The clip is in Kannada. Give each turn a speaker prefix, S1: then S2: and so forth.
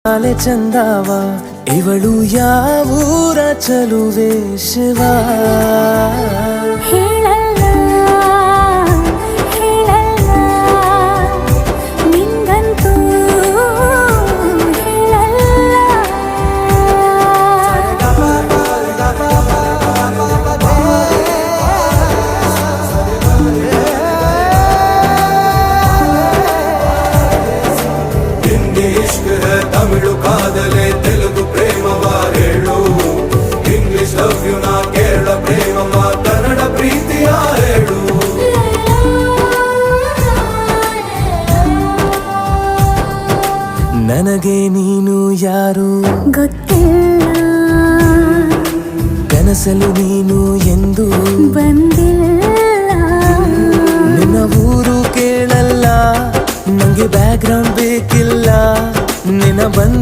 S1: ನಾಲೆ ಚಂದಾವ ಇವಳು ಯಾವೂರ ಚಲುವೆ ಶಿವ
S2: ಹೇಳಲ್ಲ ಹೇಳಲ್ಲ ನಿಂಗಂತೂ
S3: ತಮಿಳು ಕಾದಲೆ ತೆಲುಗು ಪ್ರೇಮವ ಹೇಳು ಇಂಗ್ಲಿಷ್ ಲವ್ ಯು ನಾ ಕೇರಳ ಪ್ರೇಮವ ಕನ್ನಡ ಪ್ರೀತಿಯ ಹೇಳು
S1: ನನಗೆ ನೀನು ಯಾರು
S2: ಗೊತ್ತಿಲ್ಲ
S1: ಕನಸಲು ನೀನು ಎಂದು
S2: ಬಂದಿಲ್ಲ
S1: ನಿನ್ನ ಊರು ಕೇಳಲ್ಲ ನಂಗೆ ಬ್ಯಾಕ್ಗ್ರೌಂಡ್ ಬೇಕಿಲ್ಲ ನಿನ್ನ ಬಂದ